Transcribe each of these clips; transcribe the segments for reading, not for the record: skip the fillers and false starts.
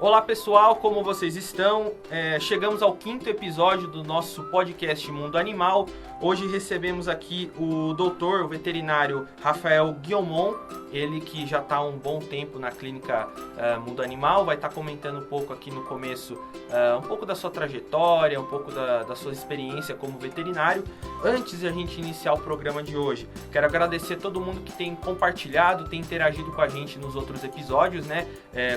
Olá pessoal, como vocês estão? Chegamos ao 5º episódio do nosso podcast Mundo Animal. Hoje recebemos aqui o doutor, o veterinário Rafael Guillaumont, ele que já está há um bom tempo na clínica Mundo Animal, vai estar comentando um pouco aqui no começo, um pouco da sua trajetória, um pouco da sua experiência como veterinário. Antes de a gente iniciar o programa de hoje, quero agradecer a todo mundo que tem compartilhado, tem interagido com a gente nos outros episódios, né?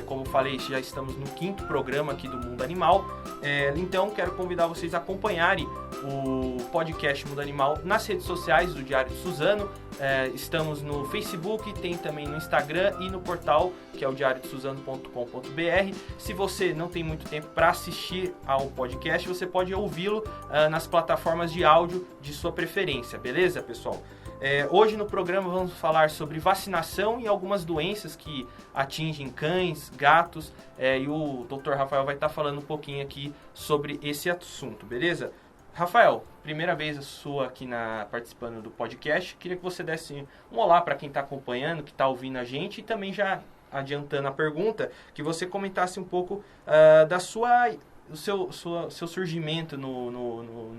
Como falei, já estamos no 5º programa aqui do Mundo Animal, então quero convidar vocês a acompanharem o podcast Mundo Animal nas redes sociais do Diário de Suzano. Estamos no Facebook, tem também no Instagram e no portal, que é o diariodesuzano.com.br. Se você não tem muito tempo para assistir ao podcast, você pode ouvi-lo nas plataformas de áudio de sua preferência, beleza, pessoal? Hoje no programa vamos falar sobre vacinação e algumas doenças que atingem cães, gatos, e o Dr. Rafael vai estar falando um pouquinho aqui sobre esse assunto, beleza? Rafael, primeira vez a sua aqui participando do podcast, queria que você desse um olá para quem está acompanhando, que está ouvindo a gente, e também já adiantando a pergunta, que você comentasse um pouco do seu surgimento no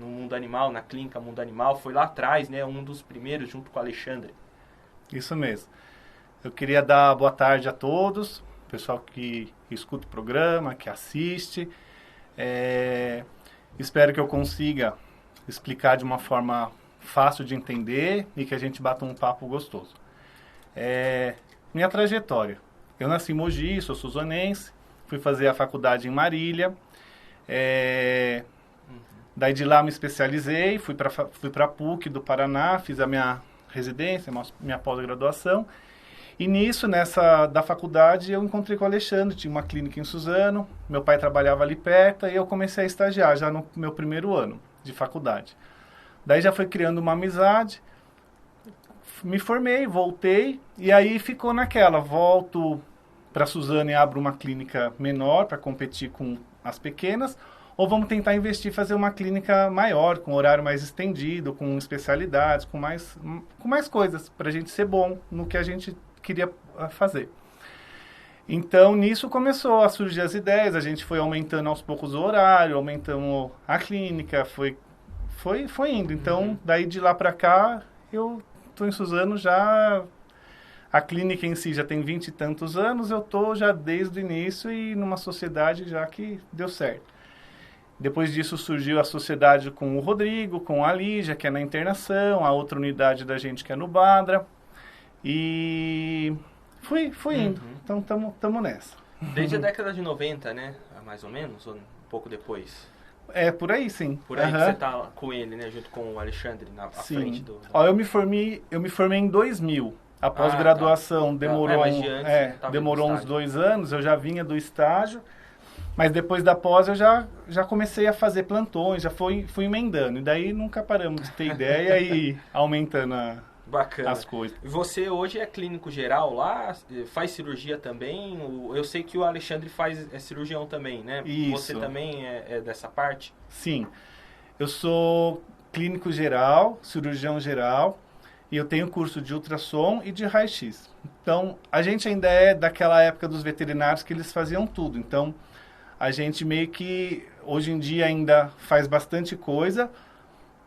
mundo animal, na clínica Mundo Animal. Foi lá atrás, né, um dos primeiros, junto com o Alexandre. Isso mesmo. Eu queria dar boa tarde a todos, pessoal que escuta o programa, que assiste. Espero que eu consiga explicar de uma forma fácil de entender e que a gente bata um papo gostoso. Minha trajetória. Eu nasci em Mogi, sou suzonense, fui fazer a faculdade em Marília. Daí de lá me especializei, fui para a PUC do Paraná, fiz a minha residência, minha pós-graduação. E da faculdade eu encontrei com o Alexandre, tinha uma clínica em Suzano, meu pai trabalhava ali perto e eu comecei a estagiar já no meu primeiro ano de faculdade. Daí já foi criando uma amizade, me formei, voltei e aí ficou naquela, volto para Suzano e abro uma clínica menor para competir com as pequenas, ou vamos tentar investir e fazer uma clínica maior, com horário mais estendido, com especialidades, com mais coisas, para a gente ser bom no que a gente queria fazer. Então, nisso começou a surgir as ideias, a gente foi aumentando aos poucos o horário, aumentando a clínica, foi indo. Então, daí de lá para cá, eu estou em Suzano já... A clínica em si já tem 20 e tantos anos, eu estou já desde o início e numa sociedade já que deu certo. Depois disso surgiu a sociedade com o Rodrigo, com a Lígia, que é na internação, a outra unidade da gente que é no Badra. E fui indo. Então estamos nessa. Desde a década de 90, né? Mais ou menos, ou um pouco depois? Por aí sim. Por aí que você está com ele, né? Junto com o Alexandre à frente do... Eu me formei em 2000. A pós-graduação demorou uns 2 anos, eu já vinha do estágio, mas depois da pós eu já comecei a fazer plantões, fui emendando, e daí nunca paramos de ter ideia e aumentando as coisas. Você hoje é clínico geral lá, faz cirurgia também? Eu sei que o Alexandre é cirurgião também, né? Isso. Você também é dessa parte? Sim, eu sou clínico geral, cirurgião geral, e eu tenho curso de ultrassom e de raio-x. Então, a gente ainda é daquela época dos veterinários que eles faziam tudo. Então, a gente meio que, hoje em dia, ainda faz bastante coisa.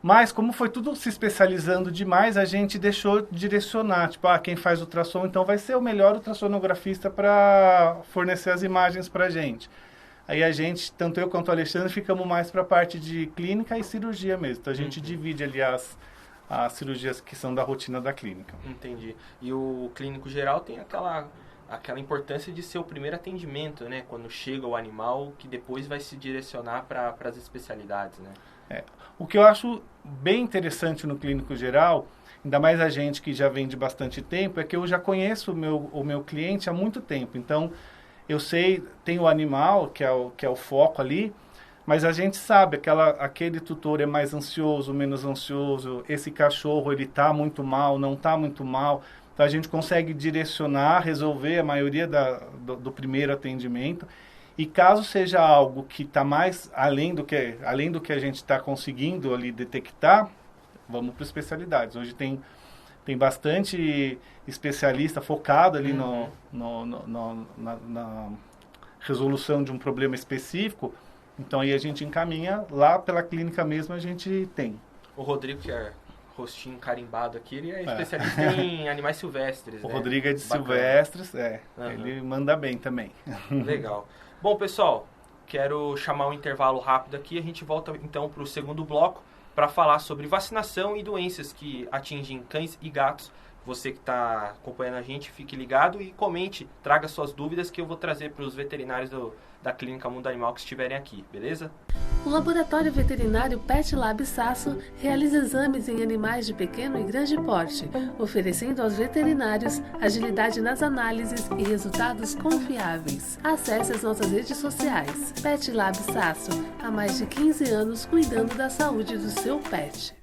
Mas, como foi tudo se especializando demais, a gente deixou de direcionar. Tipo, quem faz ultrassom, então vai ser o melhor ultrassonografista para fornecer as imagens para a gente. Aí a gente, tanto eu quanto o Alexandre, ficamos mais para a parte de clínica e cirurgia mesmo. Então, a gente divide ali as cirurgias que são da rotina da clínica. Entendi. E o clínico geral tem aquela importância de ser o primeiro atendimento, né? Quando chega o animal, que depois vai se direcionar para as especialidades, né? O que eu acho bem interessante no clínico geral, ainda mais a gente que já vem de bastante tempo, é que eu já conheço o meu cliente há muito tempo. Então, eu sei, tem o animal, que é o foco ali, mas a gente sabe, aquele tutor é mais ansioso, menos ansioso, esse cachorro ele está muito mal, não está muito mal. Então a gente consegue direcionar, resolver a maioria do primeiro atendimento. E caso seja algo que está mais além do que a gente está conseguindo ali detectar, vamos para especialidades. Hoje tem bastante especialista focado ali na resolução de um problema específico, então aí a gente encaminha, lá pela clínica mesmo a gente tem. O Rodrigo, que é rostinho carimbado aqui, ele é especialista em animais silvestres. O né? Rodrigo é de Bacana. silvestres, Uhum. ele manda bem também. Legal. Bom, pessoal, quero chamar um intervalo rápido aqui. A gente volta então para o segundo bloco para falar sobre vacinação e doenças que atingem cães e gatos. Você que está acompanhando a gente, fique ligado e comente, traga suas dúvidas que eu vou trazer para os veterinários da Clínica Mundo Animal que estiverem aqui, beleza? O Laboratório Veterinário Pet Lab Sasso realiza exames em animais de pequeno e grande porte, oferecendo aos veterinários agilidade nas análises e resultados confiáveis. Acesse as nossas redes sociais. Pet Lab Sasso, há mais de 15 anos cuidando da saúde do seu pet.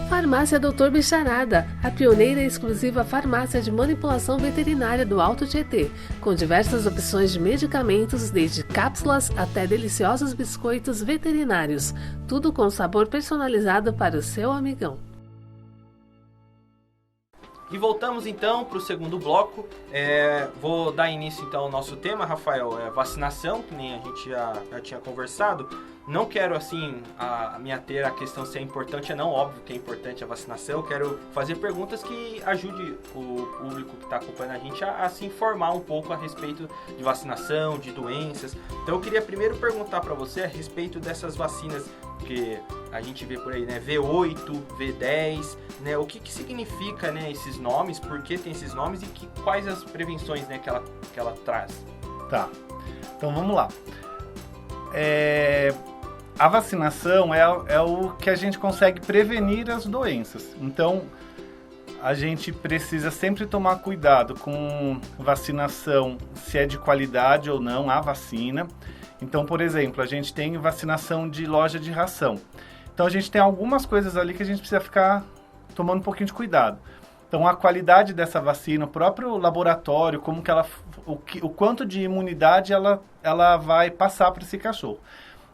Farmácia Dr. Bicharada, a pioneira e exclusiva farmácia de manipulação veterinária do Alto Tietê, com diversas opções de medicamentos, desde cápsulas até deliciosos biscoitos veterinários, tudo com sabor personalizado para o seu amigão. E voltamos então para o segundo bloco. Vou dar início então ao nosso tema, Rafael, vacinação, que nem a gente já tinha conversado. Não quero assim me ater à questão se é importante ou não, óbvio que é importante a vacinação. Eu quero fazer perguntas que ajude o público que está acompanhando a gente a se informar um pouco a respeito de vacinação, de doenças. Então eu queria primeiro perguntar para você a respeito dessas vacinas que a gente vê por aí, né? V8, V10, né? O que significa, né, esses nomes, por que tem esses nomes e quais as prevenções, né, que ela traz? Tá, então vamos lá. A vacinação é o que a gente consegue prevenir as doenças. Então, a gente precisa sempre tomar cuidado com vacinação, se é de qualidade ou não a vacina. Então, por exemplo, a gente tem vacinação de loja de ração. Então, a gente tem algumas coisas ali que a gente precisa ficar tomando um pouquinho de cuidado. Então, a qualidade dessa vacina, o próprio laboratório, como que o quanto de imunidade ela vai passar para esse cachorro.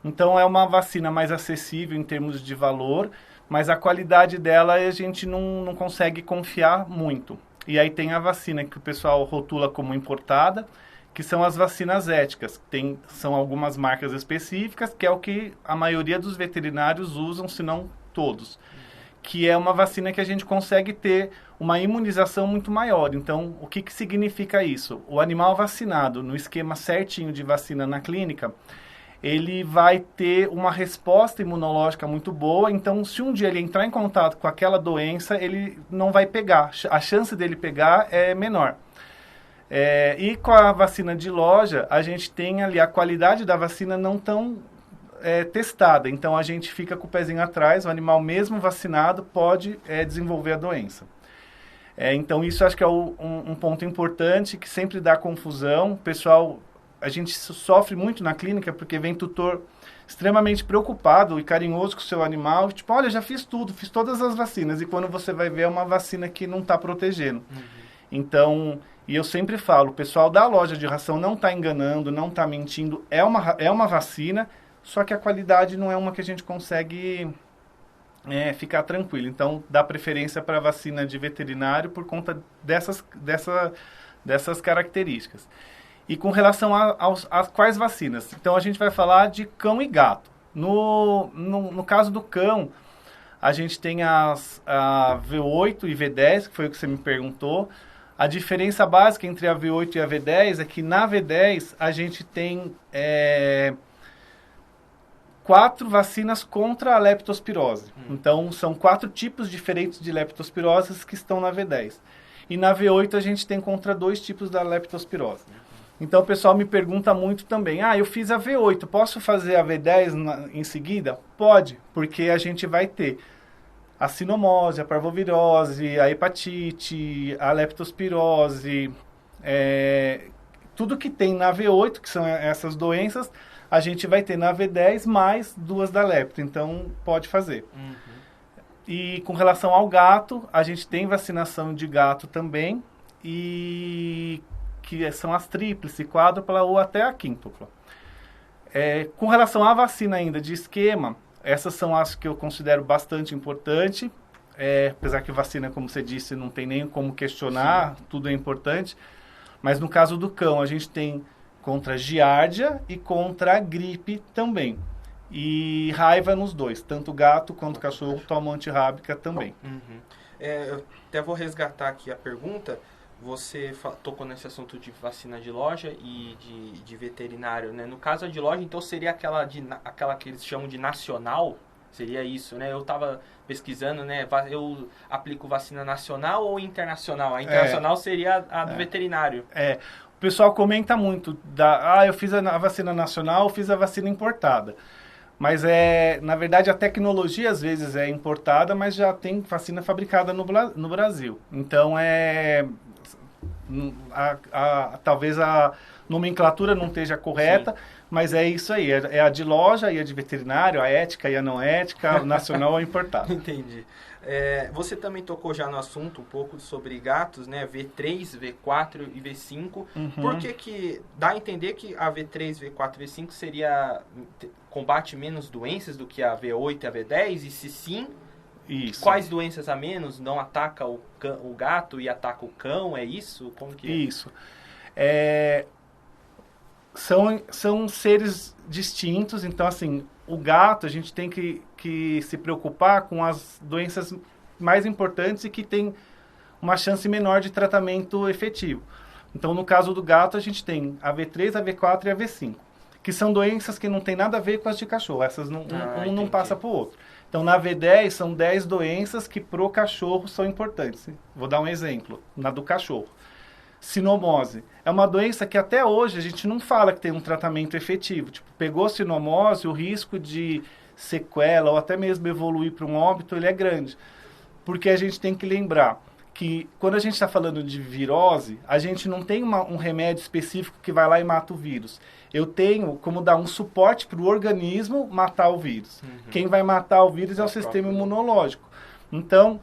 Então, é uma vacina mais acessível em termos de valor, mas a qualidade dela a gente não consegue confiar muito. E aí tem a vacina que o pessoal rotula como importada, que são as vacinas éticas. São algumas marcas específicas, que é o que a maioria dos veterinários usam, se não todos. Que é uma vacina que a gente consegue ter uma imunização muito maior. Então, o que significa isso? O animal vacinado, no esquema certinho de vacina na clínica, ele vai ter uma resposta imunológica muito boa. Então, se um dia ele entrar em contato com aquela doença, ele não vai pegar. A chance dele pegar é menor. E com a vacina de loja, a gente tem ali a qualidade da vacina não tão testada. Então, a gente fica com o pezinho atrás, o animal mesmo vacinado pode desenvolver a doença. Então, isso acho que é um ponto importante, que sempre dá confusão. Pessoal, a gente sofre muito na clínica, porque vem tutor extremamente preocupado e carinhoso com o seu animal. Tipo, olha, já fiz tudo, fiz todas as vacinas. E quando você vai ver, é uma vacina que não está protegendo. Uhum. Então, e eu sempre falo, o pessoal da loja de ração não está enganando, não está mentindo. É uma vacina, só que a qualidade não é uma que a gente consegue ficar tranquilo. Então, dá preferência para a vacina de veterinário por conta dessas características. E com relação a quais vacinas? Então, a gente vai falar de cão e gato. No caso do cão, a gente tem a V8 e V10, que foi o que você me perguntou. A diferença básica entre a V8 e a V10 é que na V10 a gente tem 4 vacinas contra a leptospirose. Então, são 4 tipos diferentes de leptospirose que estão na V10. E na V8 a gente tem contra 2 tipos da leptospirose. Então, o pessoal me pergunta muito também, eu fiz a V8, posso fazer a V10 em seguida? Pode, porque a gente vai ter a sinomose, a parvovirose, a hepatite, a leptospirose, tudo que tem na V8, que são essas doenças, a gente vai ter na V10 mais 2 da lepto, então pode fazer. Uhum. E com relação ao gato, a gente tem vacinação de gato também, e que são as tríplice, quádrupla ou até a quíntupla. Com relação à vacina ainda de esquema, essas são as que eu considero bastante importante, apesar que vacina, como você disse, não tem nem como questionar, sim, tudo é importante. Mas no caso do cão, a gente tem contra giardia e contra a gripe também. E raiva nos dois, tanto gato quanto cachorro tomam antirrábica também. Eu até vou resgatar aqui a pergunta. Você tocou nesse assunto de vacina de loja e de veterinário, né? No caso de loja, então seria aquela que eles chamam de nacional? Seria isso, né? Eu estava pesquisando, né? Eu aplico vacina nacional ou internacional? A internacional seria a do veterinário. O pessoal comenta muito eu fiz a vacina nacional, eu fiz a vacina importada. Mas, na verdade, a tecnologia às vezes é importada, mas já tem vacina fabricada no Brasil. Então, talvez a nomenclatura não esteja correta, mas é isso aí. É a de loja e a de veterinário, a ética e a não ética, a nacional ou importada. Entendi. Você também tocou já no assunto um pouco sobre gatos, né? V3, V4 e V5. Por que dá a entender que a V3, V4 e V5 combate menos doenças do que a V8 e a V10? E se sim, isso. Quais doenças a menos? Não ataca o gato e ataca o cão? É isso? Como que é? Isso. São seres distintos, então assim, o gato a gente tem que se preocupar com as doenças mais importantes e que tem uma chance menor de tratamento efetivo. Então, no caso do gato, a gente tem a V3, a V4 e a V5, que são doenças que não tem nada a ver com as de cachorro, essas não passa para o outro. Então, na V10, são 10 doenças que pro cachorro são importantes. Vou dar um exemplo, na do cachorro. Sinomose. É uma doença que até hoje a gente não fala que tem um tratamento efetivo. Tipo, pegou sinomose, o risco de sequela ou até mesmo evoluir para um óbito, ele é grande. Porque a gente tem que lembrar que quando a gente está falando de virose, a gente não tem um remédio específico que vai lá e mata o vírus. Eu tenho como dar um suporte para o organismo matar o vírus. Quem vai matar o vírus é o sistema imunológico. Então,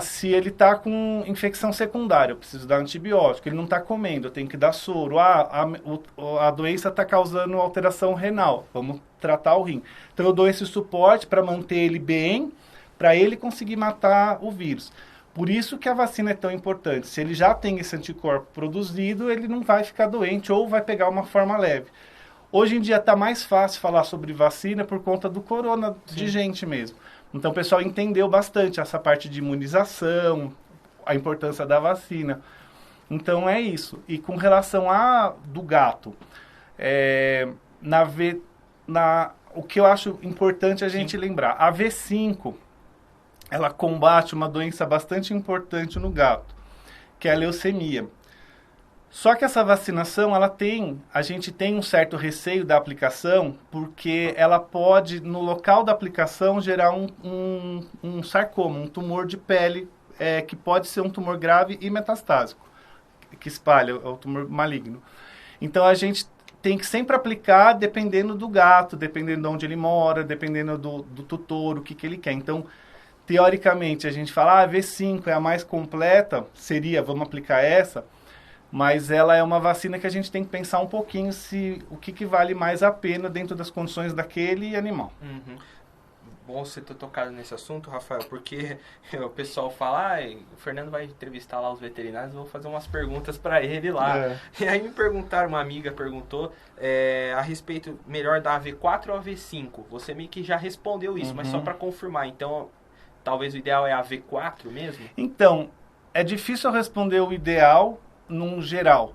se ele está com infecção secundária, eu preciso dar antibiótico, ele não está comendo, eu tenho que dar soro. A doença está causando alteração renal, vamos tratar o rim. Então eu dou esse suporte para manter ele bem, para ele conseguir matar o vírus. Por isso que a vacina é tão importante. Se ele já tem esse anticorpo produzido, ele não vai ficar doente ou vai pegar uma forma leve. Hoje em dia está mais fácil falar sobre vacina por conta do corona de gente mesmo. Então o pessoal entendeu bastante essa parte de imunização, a importância da vacina. Então é isso. E com relação do gato, o que eu acho importante a gente lembrar, a V5, ela combate uma doença bastante importante no gato, que é a leucemia. Só que essa vacinação, a gente tem um certo receio da aplicação, porque ela pode, no local da aplicação, gerar um sarcoma, um tumor de pele, que pode ser um tumor grave e metastásico, que espalha, é o tumor maligno. Então, a gente tem que sempre aplicar dependendo do gato, dependendo de onde ele mora, dependendo do tutor, o que ele quer. Então, teoricamente, a gente fala, a V5 é a mais completa, vamos aplicar essa, mas ela é uma vacina que a gente tem que pensar um pouquinho o que vale mais a pena dentro das condições daquele animal. Bom você ter tocado nesse assunto, Rafael, porque o pessoal fala, o Fernando vai entrevistar lá os veterinários, eu vou fazer umas perguntas para ele lá. E aí uma amiga perguntou a respeito melhor da V4 ou a V5. Você meio que já respondeu isso, mas só para confirmar, então talvez o ideal é a V4 mesmo? Então, é difícil responder o ideal num geral.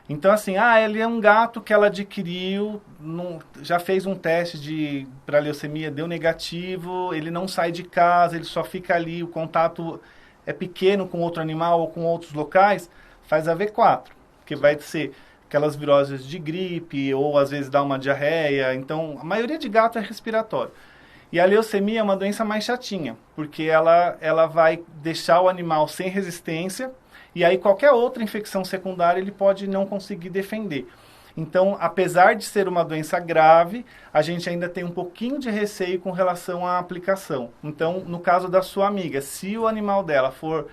Então, assim, ele é um gato que ela adquiriu, já fez um teste para leucemia, deu negativo, ele não sai de casa, ele só fica ali, o contato é pequeno com outro animal ou com outros locais, faz a V4, que vai ser aquelas viroses de gripe, ou às vezes dá uma diarreia. Então, a maioria de gato é respiratório. E a leucemia é uma doença mais chatinha, porque ela vai deixar o animal sem resistência, e aí qualquer outra infecção secundária ele pode não conseguir defender. Então, apesar de ser uma doença grave, a gente ainda tem um pouquinho de receio com relação à aplicação. Então, no caso da sua amiga, se o animal dela for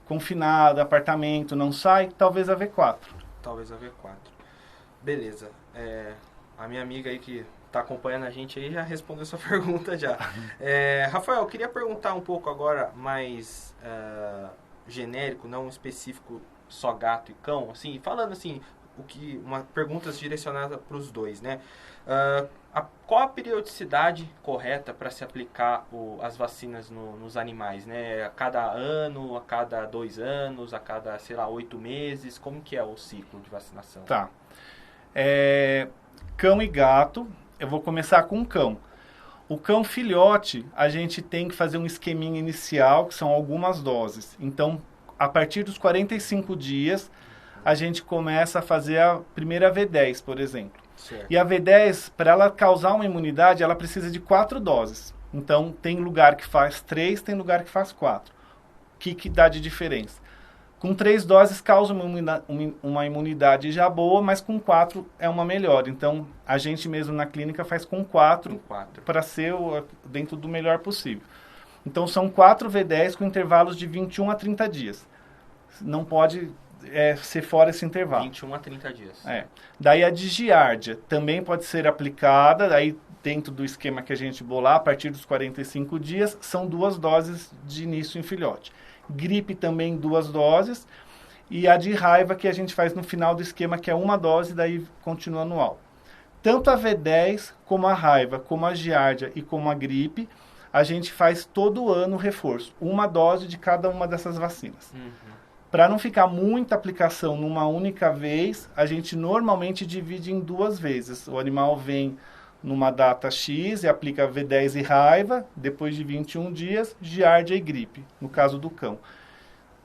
confinado, apartamento, não sai, talvez a V4. Talvez a V4. Beleza. A minha amiga aí que está acompanhando a gente aí já respondeu sua pergunta já. Rafael, eu queria perguntar um pouco agora mais genérico, não específico, só gato e cão, assim, falando assim, perguntas direcionadas para os dois, né? Qual a periodicidade correta para se aplicar as vacinas nos animais, né? A cada ano, a cada 2 anos, a cada, 8 meses? Como que é o ciclo de vacinação? Tá. Cão e gato, eu vou começar com o cão. O cão filhote, a gente tem que fazer um esqueminha inicial, que são algumas doses. Então, a partir dos 45 dias, a gente começa a fazer a primeira V10, por exemplo. Certo. E a V10, para ela causar uma imunidade, ela precisa de 4 doses. Então, tem lugar que faz 3, tem lugar que faz 4. O que dá de diferença? Com 3 doses causa uma imunidade já boa, mas com 4 é uma melhor. Então, a gente mesmo na clínica faz com 4 para ser dentro do melhor possível. Então, são 4 V10 com intervalos de 21 a 30 dias. Não pode ser fora esse intervalo. 21 a 30 dias. Daí a de giardia também pode ser aplicada, aí dentro do esquema que a gente bolar, a partir dos 45 dias, são 2 doses de início em filhote. Gripe também 2 doses, e a de raiva que a gente faz no final do esquema, que é 1 dose, daí continua anual. Tanto a V10, como a raiva, como a giardia e como a gripe, a gente faz todo ano reforço. 1 dose de cada uma dessas vacinas. Para não ficar muita aplicação numa única vez, a gente normalmente divide em 2 vezes. O animal vem numa data X e aplica V10 e raiva, depois de 21 dias, giardia e gripe, no caso do cão.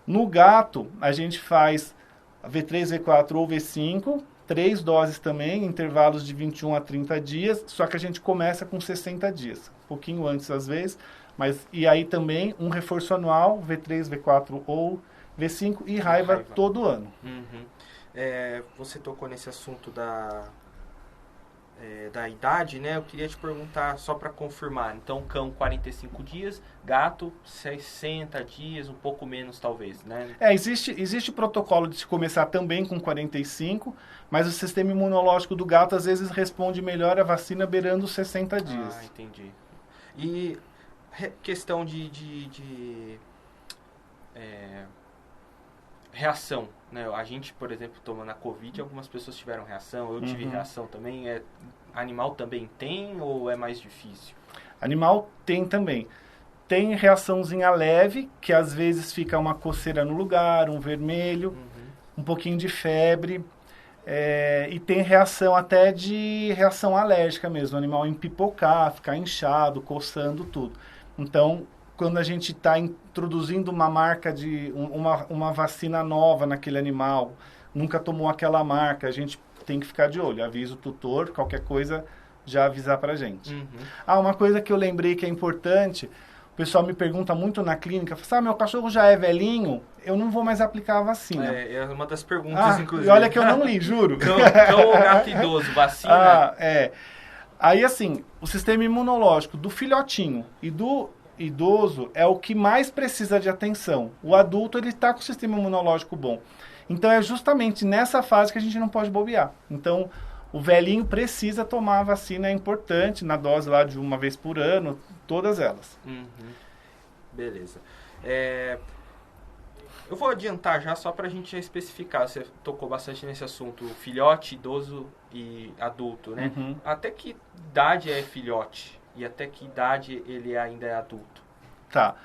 No gato, a gente faz V3, V4 ou V5, 3 doses também, intervalos de 21 a 30 dias, só que a gente começa com 60 dias, um pouquinho antes às vezes, e aí também um reforço anual, V3, V4 ou V5 e raiva todo ano. Você tocou nesse assunto da idade, né? Eu queria te perguntar, só para confirmar. Então, cão 45 dias, gato 60 dias, um pouco menos talvez, né? Existe protocolo de se começar também com 45, mas o sistema imunológico do gato às vezes responde melhor a vacina beirando os 60 dias. Ah, entendi. E questão de reação, né? A gente, por exemplo, tomando a Covid, algumas pessoas tiveram reação, eu tive reação também. Animal também tem ou é mais difícil? Animal tem também. Tem reaçãozinha leve, que às vezes fica uma coceira no lugar, um vermelho, um pouquinho de febre, e tem reação até de reação alérgica mesmo, o animal empipocar, ficar inchado, coçando, tudo. Então, quando a gente está introduzindo uma marca de uma vacina nova naquele animal, nunca tomou aquela marca, a gente tem que ficar de olho. Avisa o tutor, qualquer coisa, já avisar pra gente. Uma coisa que eu lembrei que é importante, o pessoal me pergunta muito na clínica, fala, meu cachorro já é velhinho, eu não vou mais aplicar a vacina. É uma das perguntas, inclusive. E olha que eu não li, juro. Cão ou gato idoso, vacina? Aí, assim, o sistema imunológico do filhotinho e do idoso é o que mais precisa de atenção. O adulto, ele está com o sistema imunológico bom. Então, é justamente nessa fase que a gente não pode bobear. Então, o velhinho precisa tomar a vacina, é importante, na dose lá de 1 vez por ano, todas elas. Beleza. Eu vou adiantar já, só para a gente já especificar. Você tocou bastante nesse assunto, filhote, idoso e adulto, né? Até que idade é filhote? E até que idade ele ainda é adulto? Tá.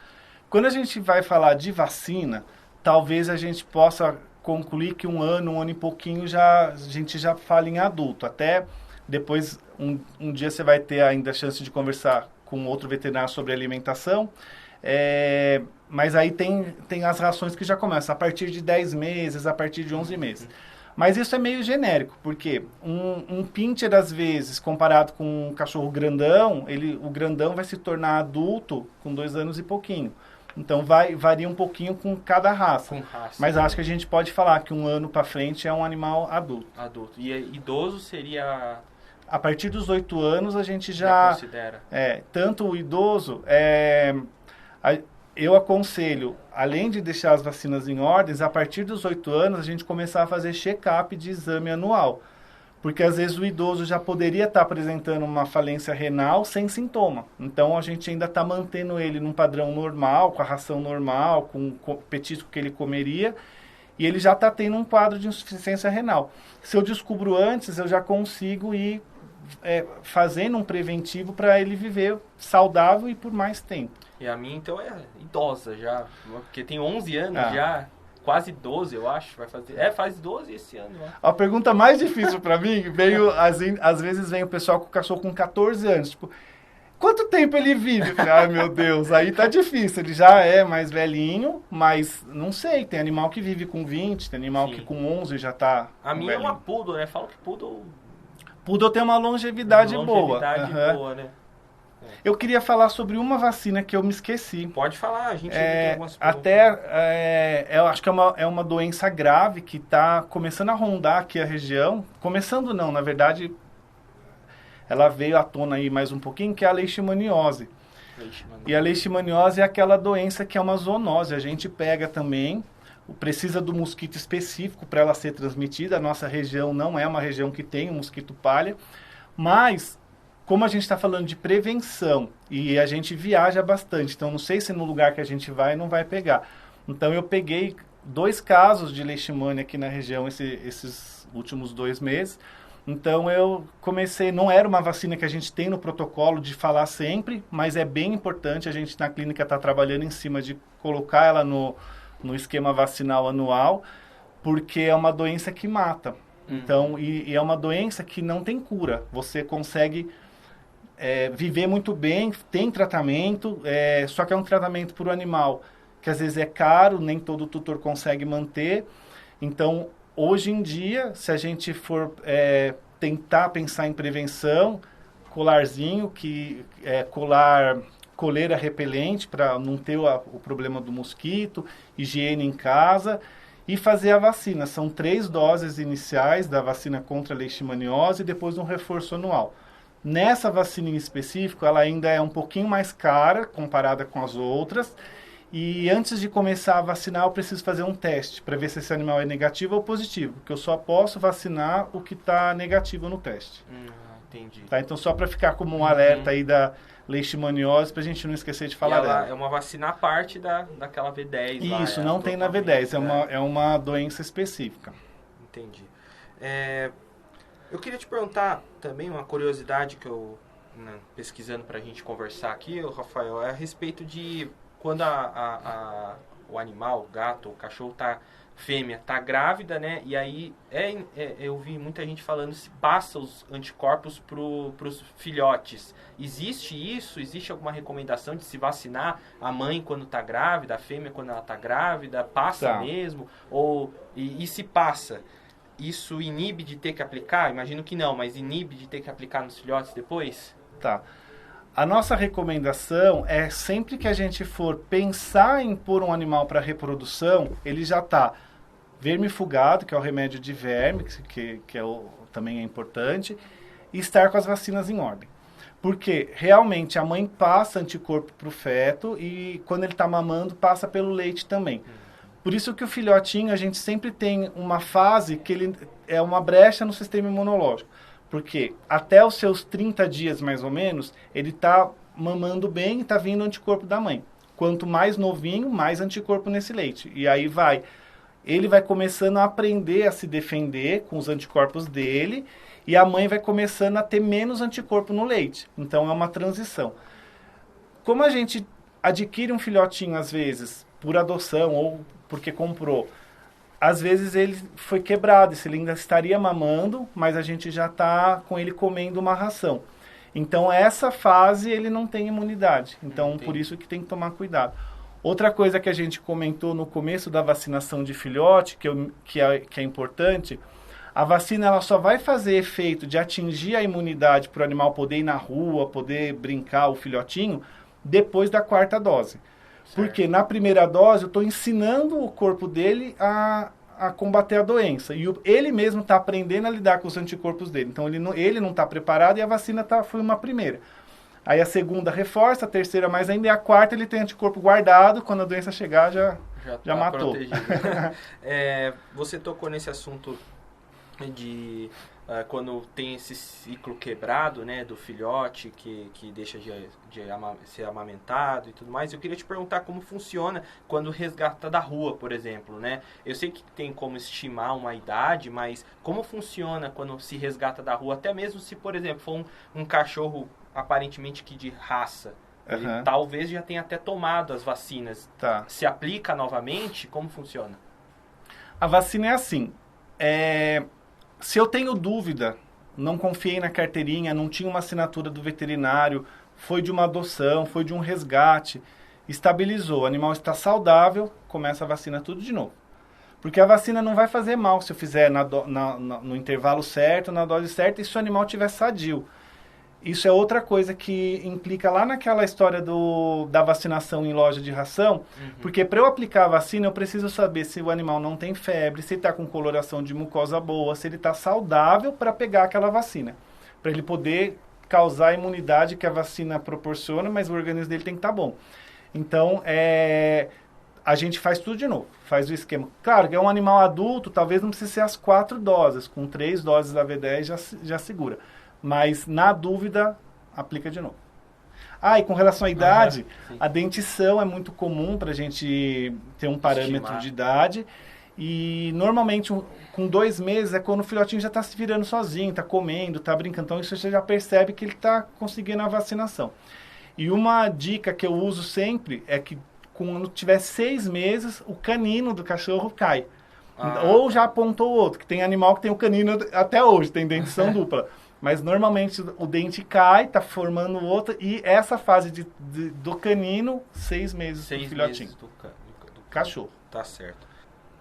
Quando a gente vai falar de vacina, talvez a gente possa concluir que 1 ano e pouquinho a gente já fala em adulto. Até depois, um dia você vai ter ainda a chance de conversar com outro veterinário sobre alimentação. Mas aí tem as rações que já começam a partir de 10 meses, a partir de 11 meses. Mas isso é meio genérico, porque um pincher, às vezes, comparado com um cachorro grandão, o grandão vai se tornar adulto com 2 anos e pouquinho. Então, varia um pouquinho com cada raça. Mas acho que a gente pode falar que 1 ano para frente é um animal adulto. Adulto. E idoso seria... A partir dos 8 anos, a gente já considera. Tanto o idoso... Eu aconselho, além de deixar as vacinas em ordens, a partir dos 8 anos, a gente começar a fazer check-up de exame anual. Porque, às vezes, o idoso já poderia estar apresentando uma falência renal sem sintoma. Então, a gente ainda está mantendo ele num padrão normal, com a ração normal, com o petisco que ele comeria. e ele já está tendo um quadro de insuficiência renal. Se eu descubro antes, eu já consigo ir fazendo um preventivo para ele viver saudável e por mais tempo. E a minha, então, é idosa já, porque tem 11 anos já, quase 12, eu acho, vai fazer... faz 12 esse ano. Ó. A pergunta mais difícil para mim, às vezes vem o pessoal com o cachorro com 14 anos, tipo, quanto tempo ele vive? Ai, meu Deus, aí tá difícil, ele já é mais velhinho, mas não sei, tem animal que vive com 20, tem animal que com 11 já tá... A minha é uma poodle, né? Falo que poodle tem uma longevidade boa. Boa, né? Eu queria falar sobre uma vacina que eu me esqueci. Pode falar, a gente tem algumas eu acho que é uma doença grave que está começando a rondar aqui a região. Começando não, na verdade, ela veio à tona aí mais um pouquinho, que é a leishmaniose. E a leishmaniose é aquela doença que é uma zoonose. A gente pega também, precisa do mosquito específico para ela ser transmitida. A nossa região não é uma região que tem um mosquito palha, mas como a gente está falando de prevenção e a gente viaja bastante, então não sei se no lugar que a gente vai não vai pegar. Então eu peguei 2 casos de leishmania aqui na região esses últimos 2 meses. Então eu comecei, não era uma vacina que a gente tem no protocolo de falar sempre, mas é bem importante, a gente na clínica está trabalhando em cima de colocar ela no esquema vacinal anual, porque é uma doença que mata. Então, e é uma doença que não tem cura. Você consegue viver muito bem, tem tratamento, só que é um tratamento para o animal que às vezes é caro, nem todo tutor consegue manter. Então, hoje em dia, se a gente for tentar pensar em prevenção, colarzinho, coleira repelente para não ter o problema do mosquito, higiene em casa e fazer a vacina. São 3 doses iniciais da vacina contra a leishmaniose e depois um reforço anual. Nessa vacina em específico, ela ainda é um pouquinho mais cara comparada com as outras. E antes de começar a vacinar, eu preciso fazer um teste para ver se esse animal é negativo ou positivo. Porque eu só posso vacinar o que está negativo no teste. Entendi. Tá? Então, só para ficar como um alerta aí da leishmaniose, para a gente não esquecer de falar dela. É uma vacina à parte daquela V10 Isso, não tem na V10. É uma doença específica. Entendi. Eu queria te perguntar também uma curiosidade que eu, pesquisando para a gente conversar aqui, Rafael, é a respeito de quando o animal, o gato, o cachorro fêmea tá grávida, né? E aí eu vi muita gente falando se passa os anticorpos pros filhotes. Existe isso? Existe alguma recomendação de se vacinar a mãe quando tá grávida, a fêmea quando ela tá grávida? Passa mesmo? E se passa, isso inibe de ter que aplicar? Imagino que não, mas inibe de ter que aplicar nos filhotes depois? Tá. A nossa recomendação é sempre que a gente for pensar em pôr um animal para reprodução, ele já está vermifugado, que é o remédio de verme, que também é importante, e estar com as vacinas em ordem. Porque realmente a mãe passa anticorpo para o feto e quando ele está mamando passa pelo leite também. Por isso que o filhotinho a gente sempre tem uma fase que ele é uma brecha no sistema imunológico. Porque até os seus 30 dias, mais ou menos, ele está mamando bem e está vindo anticorpo da mãe. Quanto mais novinho, mais anticorpo nesse leite. E aí ele vai começando a aprender a se defender com os anticorpos dele e a mãe vai começando a ter menos anticorpo no leite. Então é uma transição. Como a gente adquire um filhotinho, às vezes, por adoção ou porque comprou, às vezes ele foi quebrado, ele ainda estaria mamando, mas a gente já está com ele comendo uma ração. Então, essa fase ele não tem imunidade. Então, por isso que tem que tomar cuidado. Outra coisa que a gente comentou no começo da vacinação de filhote, que é importante, a vacina ela só vai fazer efeito de atingir a imunidade para o animal poder ir na rua, poder brincar, o filhotinho, depois da 4ª dose. Porque na primeira dose eu estou ensinando o corpo dele a combater a doença. E ele mesmo está aprendendo a lidar com os anticorpos dele. Então ele não está preparado e a vacina foi uma primeira. Aí a segunda reforça, a terceira mais ainda, e a 4ª ele tem anticorpo guardado, quando a doença chegar já tá matou. Você tocou nesse assunto quando tem esse ciclo quebrado, né, do filhote que deixa de ser amamentado e tudo mais. Eu queria te perguntar como funciona quando resgata da rua, por exemplo, né? Eu sei que tem como estimar uma idade, mas como funciona quando se resgata da rua, até mesmo se, por exemplo, for um cachorro aparentemente que de raça, ele talvez já tenha até tomado as vacinas. Tá. Se aplica novamente? Como funciona? A vacina é assim. Se eu tenho dúvida, não confiei na carteirinha, não tinha uma assinatura do veterinário, foi de uma adoção, foi de um resgate, estabilizou, o animal está saudável, começa a vacina tudo de novo. Porque a vacina não vai fazer mal se eu fizer no intervalo certo, na dose certa, e se o animal estiver sadio. Isso é outra coisa que implica lá naquela história da vacinação em loja de ração, porque para eu aplicar a vacina eu preciso saber se o animal não tem febre, se ele está com coloração de mucosa boa, se ele está saudável para pegar aquela vacina, para ele poder causar a imunidade que a vacina proporciona, mas o organismo dele tem que estar bom. Então, a gente faz tudo de novo, faz o esquema. Claro que é um animal adulto, talvez não precise ser as 4 doses, com 3 doses da V10 já segura. Mas, na dúvida, aplica de novo. E com relação à idade, a dentição é muito comum para a gente ter um parâmetro de idade. E, normalmente, com 2 meses é quando o filhotinho já está se virando sozinho, está comendo, está brincando. Então, isso você já percebe que ele está conseguindo a vacinação. E uma dica que eu uso sempre é que, quando tiver 6 meses, o canino do cachorro cai. Ou já apontou o outro, que tem animal que tem o canino até hoje, tem dentição dupla. Mas normalmente o dente cai, está formando outro, e essa fase do canino, 6 meses do filhotinho. Do cachorro. Tá certo.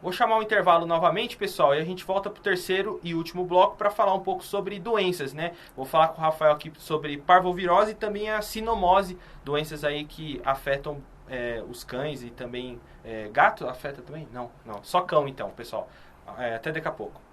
Vou chamar o intervalo novamente, pessoal, e a gente volta para o terceiro e último bloco para falar um pouco sobre doenças, né? Vou falar com o Rafael aqui sobre parvovirose e também a sinomose, doenças aí que afetam os cães e também gato afeta também? Não, só cão então, pessoal. Até daqui a pouco.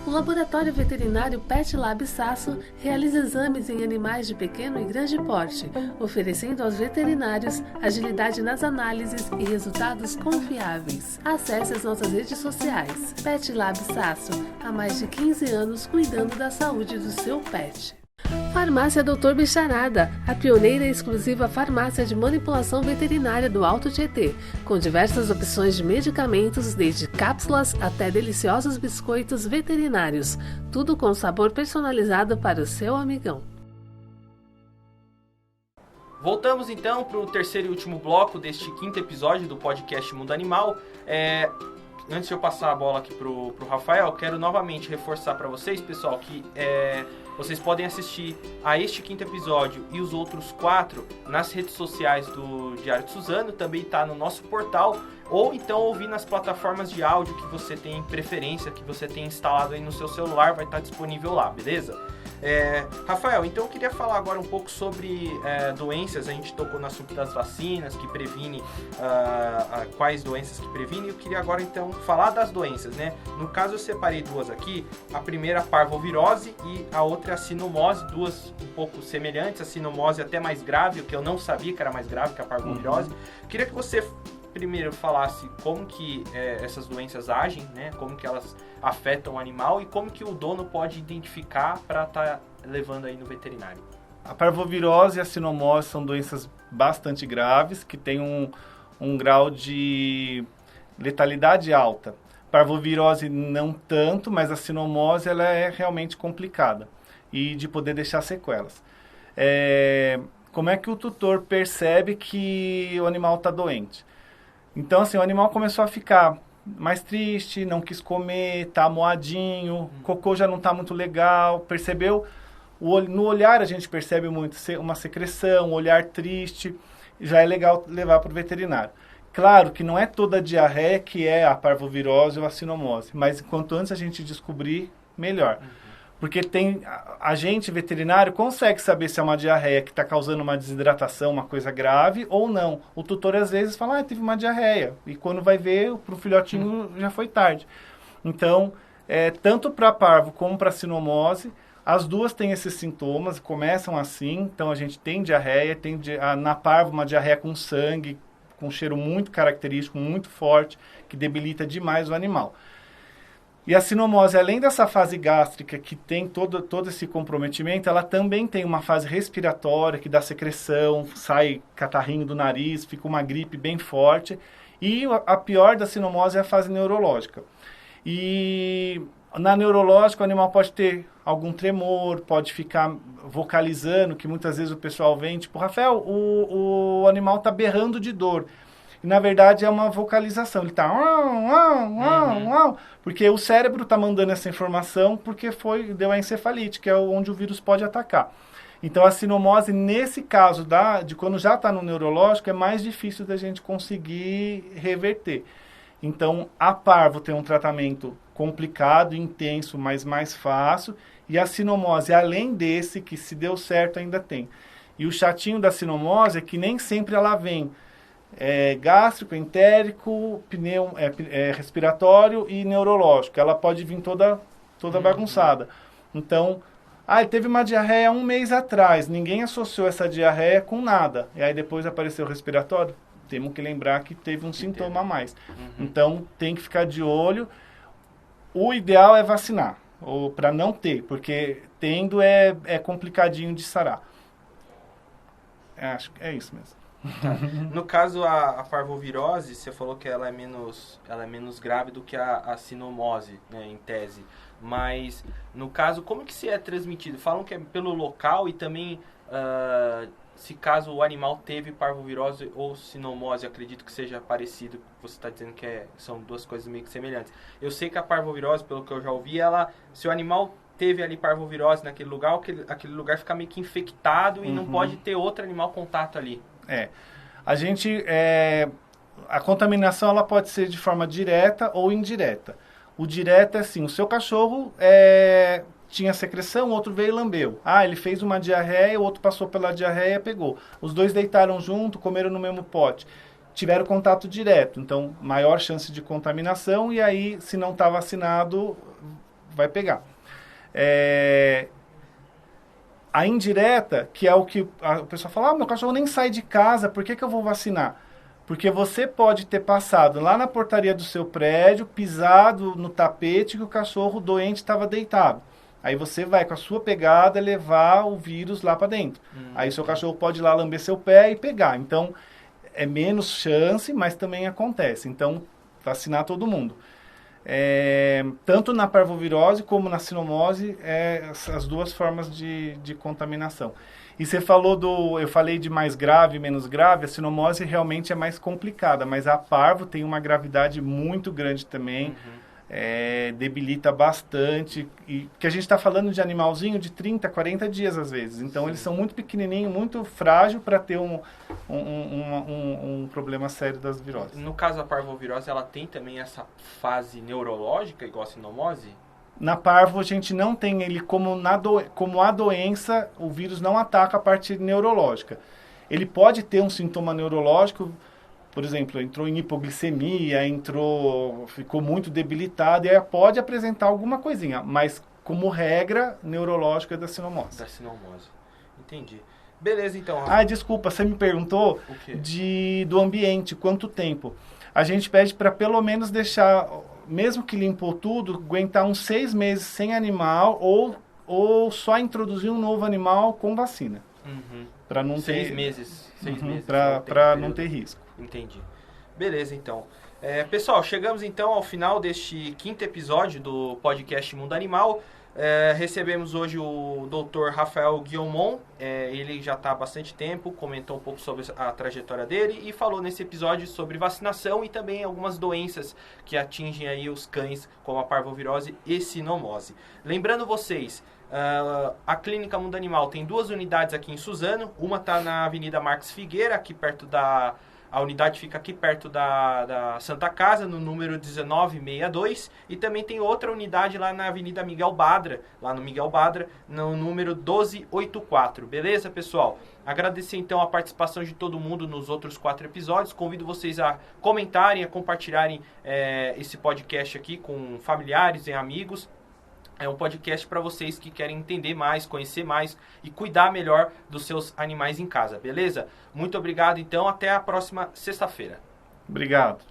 O Laboratório Veterinário Pet Lab Sasso realiza exames em animais de pequeno e grande porte, oferecendo aos veterinários agilidade nas análises e resultados confiáveis. Acesse as nossas redes sociais. Pet Lab Sasso, há mais de 15 anos cuidando da saúde do seu pet. Farmácia Dr. Bicharada, a pioneira e exclusiva farmácia de manipulação veterinária do Alto Tietê, com diversas opções de medicamentos, desde cápsulas até deliciosos biscoitos veterinários, tudo com sabor personalizado para o seu amigão. Voltamos então para o terceiro e último bloco deste 5º episódio do podcast Mundo Animal. Antes de eu passar a bola aqui pro Rafael, quero novamente reforçar para vocês, pessoal, que vocês podem assistir a este 5º episódio e os outros 4 nas redes sociais do Diário de Suzano, também está no nosso portal, ou então ouvir nas plataformas de áudio que você tem preferência, que você tem instalado aí no seu celular, vai estar disponível lá, beleza? Rafael, então eu queria falar agora um pouco sobre doenças. A gente tocou no assunto das vacinas, que previne, quais doenças que previne. Eu queria agora então falar das doenças, né? No caso eu separei 2 aqui, a primeira a parvovirose e a outra a sinomose, 2 um pouco semelhantes, a sinomose até mais grave, o que eu não sabia que era mais grave que a parvovirose. Queria que você primeiro falasse como que essas doenças agem, né? Como que elas afetam o animal e como que o dono pode identificar para estar levando aí no veterinário. A parvovirose e a sinomose são doenças bastante graves, que têm um grau de letalidade alta. Parvovirose não tanto, mas a sinomose ela é realmente complicada e de poder deixar sequelas. Como é que o tutor percebe que o animal está doente? Então, assim, o animal começou a ficar mais triste, não quis comer, tá amoadinho, cocô já não tá muito legal, percebeu? No olhar a gente percebe muito uma secreção, um olhar triste, já é legal levar para o veterinário. Claro que não é toda a diarreia que é a parvovirose ou a sinomose, mas quanto antes a gente descobrir, melhor. Porque a gente, veterinário, consegue saber se é uma diarreia que está causando uma desidratação, uma coisa grave, ou não. O tutor, às vezes, fala, teve uma diarreia. E quando vai ver, para o filhotinho já foi tarde. Então, tanto para parvo como para sinomose, as duas têm esses sintomas, começam assim. Então, a gente tem diarreia, na parvo uma diarreia com sangue, com um cheiro muito característico, muito forte, que debilita demais o animal. E a sinomose, além dessa fase gástrica que tem todo esse comprometimento, ela também tem uma fase respiratória que dá secreção, sai catarrinho do nariz, fica uma gripe bem forte. E a pior da sinomose é a fase neurológica. E na neurológica o animal pode ter algum tremor, pode ficar vocalizando, que muitas vezes o pessoal vem, tipo, Rafael, o animal está berrando de dor. E, na verdade, é uma vocalização. Ele está... Porque o cérebro está mandando essa informação porque deu a encefalite, que é onde o vírus pode atacar. Então, a sinomose, nesse caso de quando já está no neurológico, é mais difícil da gente conseguir reverter. Então, a parvo tem um tratamento complicado, intenso, mas mais fácil. E a sinomose, além desse, que se deu certo, ainda tem. E o chatinho da sinomose é que nem sempre ela vem gástrico, entérico, respiratório e neurológico. Ela pode vir toda bagunçada. Então, ele teve uma diarreia 1 mês atrás. Ninguém associou essa diarreia com nada. E aí depois apareceu o respiratório. Temos que lembrar que teve um sintoma a mais. Então, tem que ficar de olho. O ideal é vacinar, ou para não ter, porque tendo é complicadinho de sarar. Acho que é isso mesmo. Tá. No caso, a parvovirose, você falou que ela é menos grave do que a sinomose, né, em tese. Mas, no caso, como que se é transmitido? Falam que é pelo local e também, se caso o animal teve parvovirose ou sinomose, acredito que seja parecido. Você está dizendo que são duas coisas meio que semelhantes. Eu sei que a parvovirose, pelo que eu já ouvi, se o animal teve ali parvovirose naquele lugar, aquele lugar fica meio que infectado e não pode ter outro animal contato ali. A contaminação ela pode ser de forma direta ou indireta. O direto é assim, o seu cachorro tinha secreção, o outro veio e lambeu. Ele fez uma diarreia, o outro passou pela diarreia e pegou. Os dois deitaram junto, comeram no mesmo pote. Tiveram contato direto, então maior chance de contaminação e aí, se não está vacinado, vai pegar. A indireta, que é o que o pessoal fala, meu cachorro nem sai de casa, por que eu vou vacinar? Porque você pode ter passado lá na portaria do seu prédio, pisado no tapete que o cachorro doente estava deitado. Aí você vai com a sua pegada levar o vírus lá para dentro. Aí seu cachorro pode ir lá lamber seu pé e pegar. Então, é menos chance, mas também acontece. Então, vacinar todo mundo. Tanto na parvovirose como na sinomose, as duas formas de contaminação. E você falou eu falei de mais grave e menos grave, a sinomose realmente é mais complicada, mas a parvo tem uma gravidade muito grande também, debilita bastante, que a gente está falando de animalzinho de 30, 40 dias às vezes, então eles são muito pequenininhos, muito frágil para ter um problema sério das viroses. No caso da parvovirose, ela tem também essa fase neurológica igual a sinomose? Na parvo, a gente não tem ele como a doença, o vírus não ataca a parte neurológica. Ele pode ter um sintoma neurológico, por exemplo, entrou em hipoglicemia, ficou muito debilitado, e aí pode apresentar alguma coisinha, mas como regra, neurológica é da sinomose. Da sinomose, entendi. Beleza, então. Desculpa, você me perguntou do ambiente, quanto tempo. A gente pede para pelo menos deixar, mesmo que limpou tudo, aguentar uns 6 meses sem animal ou só introduzir um novo animal com vacina. Para não 6 meses. 6 meses. Para não ter risco. Entendi. Beleza, então. Pessoal, chegamos então ao final deste 5º episódio do podcast Mundo Animal. Recebemos hoje o Dr. Rafael Guillaumont. Ele já está há bastante tempo, comentou um pouco sobre a trajetória dele e falou nesse episódio sobre vacinação e também algumas doenças que atingem aí os cães, como a parvovirose e sinomose. Lembrando vocês, a Clínica Mundo Animal tem 2 unidades aqui em Suzano. Uma está na Avenida Marques Figueira, aqui perto a unidade fica aqui perto da Santa Casa, no número 1962. E também tem outra unidade lá na Avenida Miguel Badra, no número 1284. Beleza, pessoal? Agradecer então a participação de todo mundo nos outros 4 episódios. Convido vocês a comentarem, a compartilharem esse podcast aqui com familiares e amigos. É um podcast para vocês que querem entender mais, conhecer mais e cuidar melhor dos seus animais em casa, beleza? Muito obrigado, então. Até a próxima sexta-feira. Obrigado.